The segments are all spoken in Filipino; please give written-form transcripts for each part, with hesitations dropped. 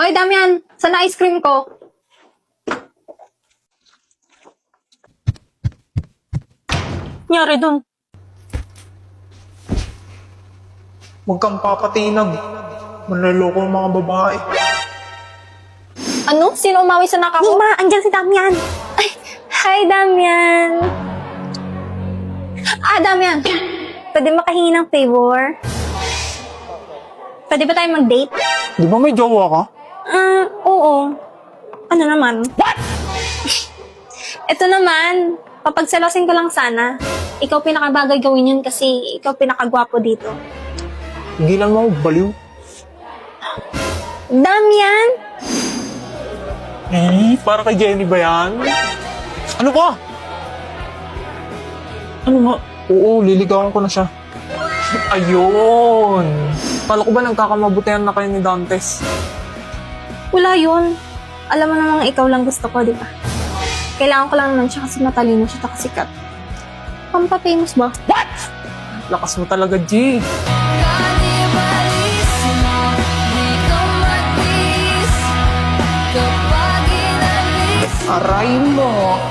Oy, Damian, saan na ice cream ko? Nangyari dun? Huwag kang papatinag. Manloloko ang mga babae. Ano? Sino umawi sa naka ko? Mima, andyan si Damian. Ay, hi, Damian. Damian. Pwede makahingi ng favor? Pwede ba tayo mag-date? Di ba may jowa ka? Oo. Ano naman? Ito naman, papagsalosin ko lang sana. Ikaw pinakabagay gawin yun kasi ikaw pinakagwapo dito. Higilan mo, baliw. Damian! Para kay Jenny ba yan? Ano ba? Ano nga? Oo, liligawan ko na siya. Ayun! Kala ko ba nagkakamabutihan na kayo ni Dantes? Wala yun. Alam mo namang ikaw lang gusto ko, di ba? Kailangan ko lang naman siya kasi matalino siya at sikat. Pampa-famous ba? Lakas mo talaga, G. Aray mo.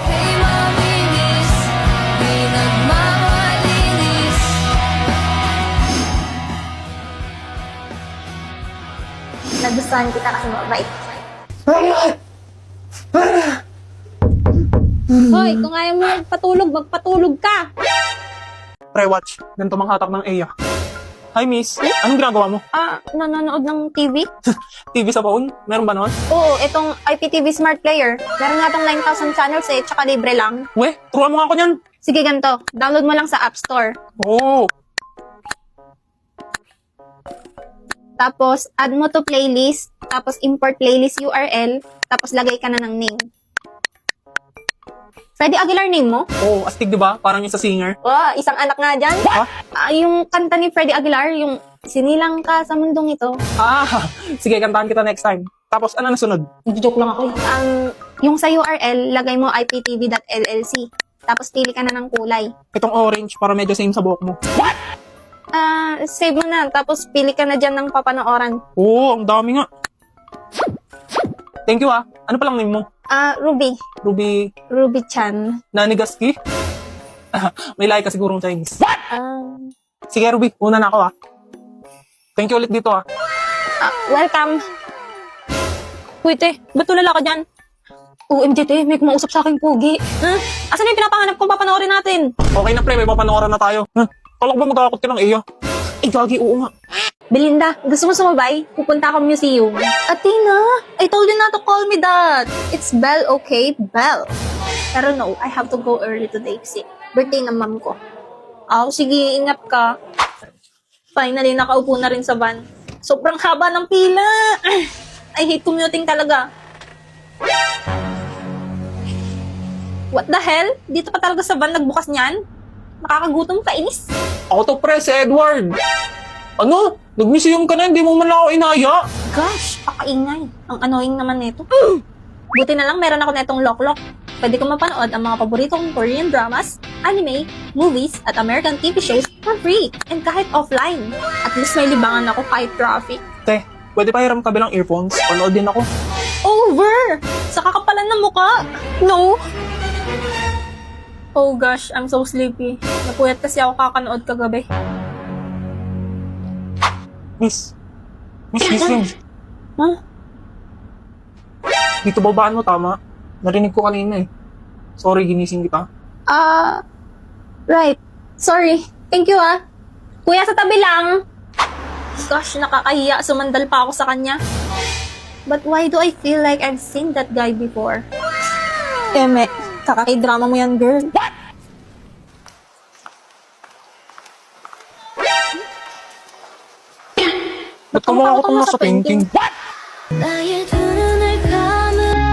Nagustuhan kita kasi mabait. Hoy, kung ayaw mo magpatulog ka. Pre-watch. Ganito mang hatak ng Eya. Hi, miss. Anong ginagawa mo? Nanonood ng TV? TV sa phone? Meron ba nun? Oo, itong IPTV Smart Player. Meron nga tong 9,000 channels tsaka libre lang. We, turuan mo nga ako niyan. Sige, ganito. Download mo lang sa App Store. Oo. Tapos, add mo to playlist. Tapos, import playlist URL. Tapos, lagay ka na ng name. Freddie Aguilar name mo? Oo, astig diba? Parang yung sa singer. Wow, isang anak nga dyan. Ha? Yung kanta ni Freddie Aguilar, yung sinilang ka sa mundong ito. Sige, kantahan kita next time. Tapos, ano nasunod? Nag-joke lang ako eh. Yung sa URL, lagay mo iptv.llc. Tapos, pili ka na ng kulay. Itong orange para medyo same sa buhok mo. Save mo na. Tapos, pili ka na dyan ng papanooran. Oo, ang dami nga. Thank you ah. Ano palang name mo? Ruby. Ruby Ruby-chan. Nanigaski? May lahi ka sigurong Chinese. Um, Sige Ruby, una na ako ah. Thank you ulit dito ah. Welcome. Uy, te, ba't tulala ka dyan? OMG, te, may kumausap sa aking pugi. Asan yung pinapanganap kong papanoorin natin? Okay na pre, may papanooran na tayo. Kala ko ba magkakot ka ng Eya? Eh gagi, oo nga. Belinda, gusto mo sumabay? Pupunta akong museum. Athena, I told you not to call me that. It's Belle, okay? Belle. Pero no, I have to go early today kasi birthday ng mom ko. Sige, ingat ka. Finally, nakaupo na rin sa van. Sobrang haba ng pila. I hate commuting talaga. What the hell? Dito pa talaga sa van nagbukas niyan? Nakakagutom, kainis. Ako to pre, si Edward. Ano? Nag-museum ka na, hindi mo man lang ako inaya. Gosh, pakaingay. Ang annoying naman nito. Buti na lang meron ako netong lock-lock. Pwede ko mapanood ang mga paboritong Korean dramas, anime, movies, at American TV shows for free. And kahit offline. At least may libangan ako kahit traffic. Te, pwede pa hiram ka bilang earphones? Panood din ako. Over! Sa kakapalan ng muka. No! Oh gosh, I'm so sleepy. Napuyat kasi ako kakanood kagabi. Miss, gising. Huh? Dito babaan mo, tama? Narinig ko kanina eh. Sorry, ginising kita. Right. Sorry. Thank you Kuya, sa tabi lang. Gosh, nakakahiya. Sumandal pa ako sa kanya. But why do I feel like I've seen that guy before? Eme, kakaki-drama mo yan, girl. Ba't ka makakotong na sa painting? 나의 두 눈을 감으면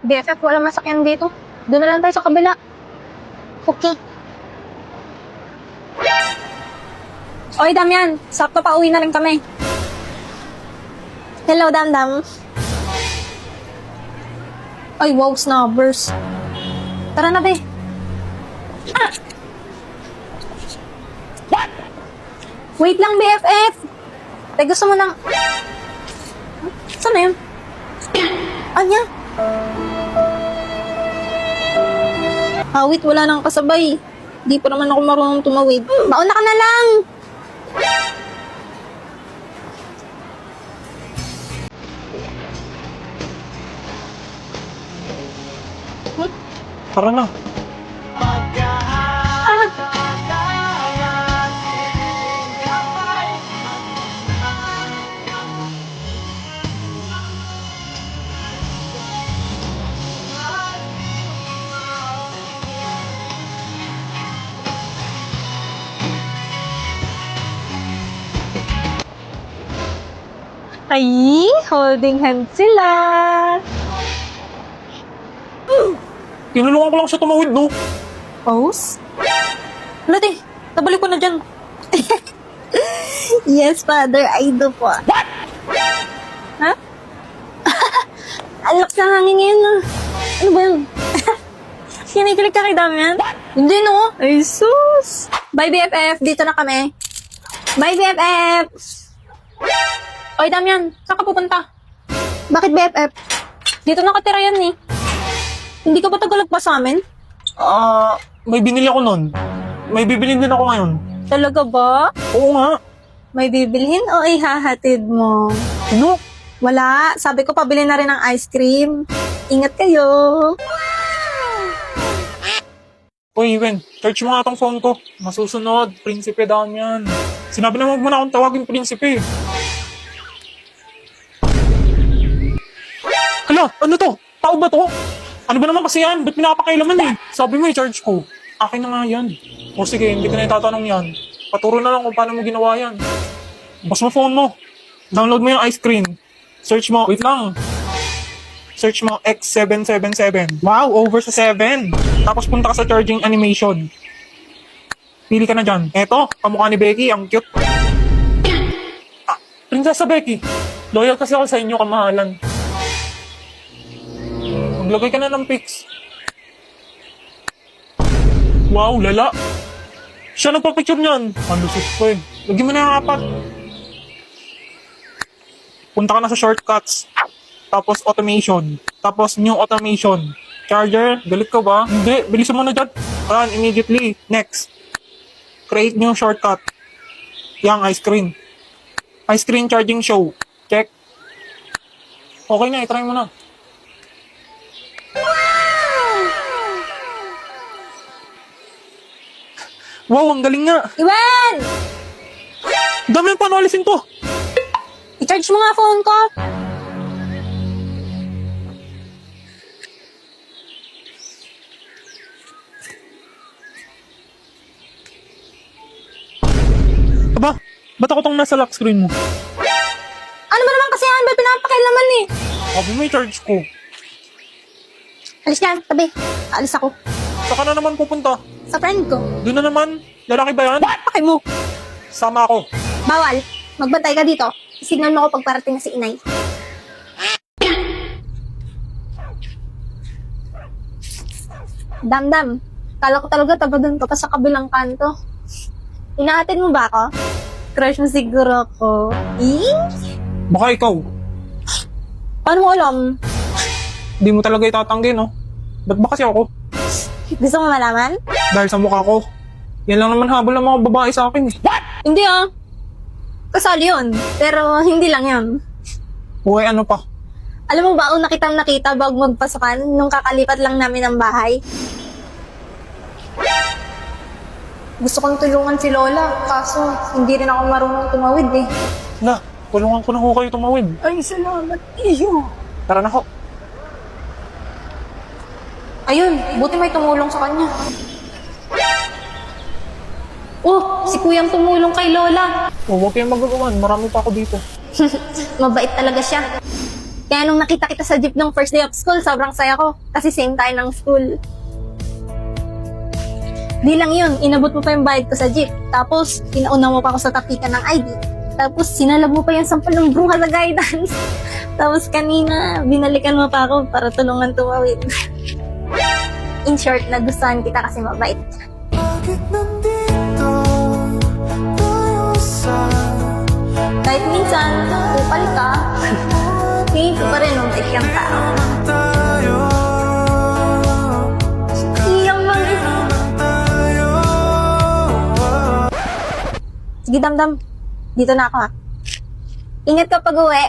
BFF, wala masakyan dito. Doon na lang tayo sa kabila. Okay. Oy, Damian. Sakto pa uwi na rin kami. Hello, Damdam. Ay, wow, snubbers. Tara na, be. Wait lang, BFF. Tay, gusto mo ng... Saan na yun? Anya? Hawit, wala nang kasabay. Di pa naman ako marunong tumawid. Mauna ka na lang. Tara na. Ay, holding hands sila. Tinulungan ko lang siya tumawid, no? Pose? Wala, te. Nabalik ko na dyan. Yes, Father, I do po. Ha? Alok sa hangin ngayon, ah. Ano ba yun? Kinikilig ka kay Damian? Hindi, no? Ay, sus. Bye, BFF. Dito na kami. Bye, BFF. Oy, Damian. Saan ka pupunta? Bakit BFF? Dito nakatira yan, eh. Hindi ka ba tagalog pa sa amin? May binili ako nun. May bibilin din ako ngayon. Talaga ba? Oo nga. May bibilhin o ihahatid mo? Ano? Wala. Sabi ko pabili na rin ng ice cream. Ingat kayo. Uy, Wen, search mo nga tong phone ko. Masusunod, Prinsipe Damian. Sinabi na wag mo na akong tawagin Prinsipe. Hala, ano to? Tao ba to? Ano ba naman kasi yan? Ba't pinapakailaman eh? Sabi mo i-charge ko. Akin na nga yan. O sige, hindi ko na itatanong yan. Paturo na lang kung paano mo ginawa yan. Bus mo phone mo. Download mo yung ice cream. Search mo, wait lang. Search mo X777. Wow, over sa 7. Tapos punta ka sa charging animation. Pili ka na dyan. Eto, kamukha ni Becky, ang cute. Prinsesa Becky. Loyal kasi ako sa inyo, kamahalan. Maglagay ka na ng pics. Wow, lala. Siya nagpa-picture niyan. Malusot ko eh. Lagyan mo na yung apat. Punta ka na sa shortcuts. Tapos automation. Tapos new automation. Charger, galit ka ba? Hindi, bilisan mo na dyan. Run immediately. Next. Create new shortcut. Yang ice cream. Ice cream charging show. Check. Okay na, itry mo na. Wow, ang galing nga. Iwan! Dami yung paano alisin to. I-charge mo nga phone ko. Aba, ba't ako tong nasa lock screen mo? Ano ba naman kasi yan? Ba't pinapakailaman eh? Sabi mo i-charge ko. Alis yan, tabi. Alis ako. Saka na naman pupunta. Sa friend ko. Doon na naman. Lalaki ba yan? Pakay mo. Sama ako. Bawal. Magbantay ka dito. Signal mo ako pag parating na si inay. Damdam. Kala ko talaga taga-doon ka pa sa kabilang kanto. Inahatid mo ba ako? Crush mo siguro ako. Baka ikaw. Paano mo alam? Di mo talaga itatanggi, no? Ba't ba kasi ako? Gusto mo malaman? Dahil sa mukha ko. Yan lang naman habol ng mga babae sa akin eh. Hindi ah. Kasali yun. Pero hindi lang yun. Uy, ano pa? Alam mo ba ang nakita bago magpasukan nung kakalipat lang namin ng bahay? Gusto kong tulungan si Lola, kaso hindi rin ako marunong tumawid eh. Na, tulungan ko na ho kayo tumawid. Ay, salamat iyo. Tara na ho. Ayun, buti may tumulong sa kanya. Oh, si Kuyang tumulong kay Lola. Oh, huwag kayong magagawan. Marami pa ako dito. Mabait talaga siya. Kaya nung nakita kita sa jeep nung first day of school, sobrang saya ko. Kasi same tayo ng school. Di lang yun, inabot mo pa yung bayad ko sa jeep. Tapos, pinauna mo pa ako sa tapikan ng ID. Tapos, sinalab mo pa yung sampal ng bruha sa guidance. Tapos, kanina, binalikan mo pa ako para tulungan tumawid. In short, nagustuhan kita kasi mabait. Bakit nandito tayo sa Kahit minsan, kupal ka, tingin ko pa rin mabait kang tao. tayo? Iyang mga Tayo. Sige, Damdam. Dito na ako, ha. Ingat ka pag uwi.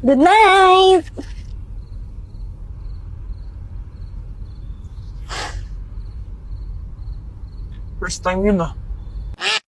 Good night! First time yun ah.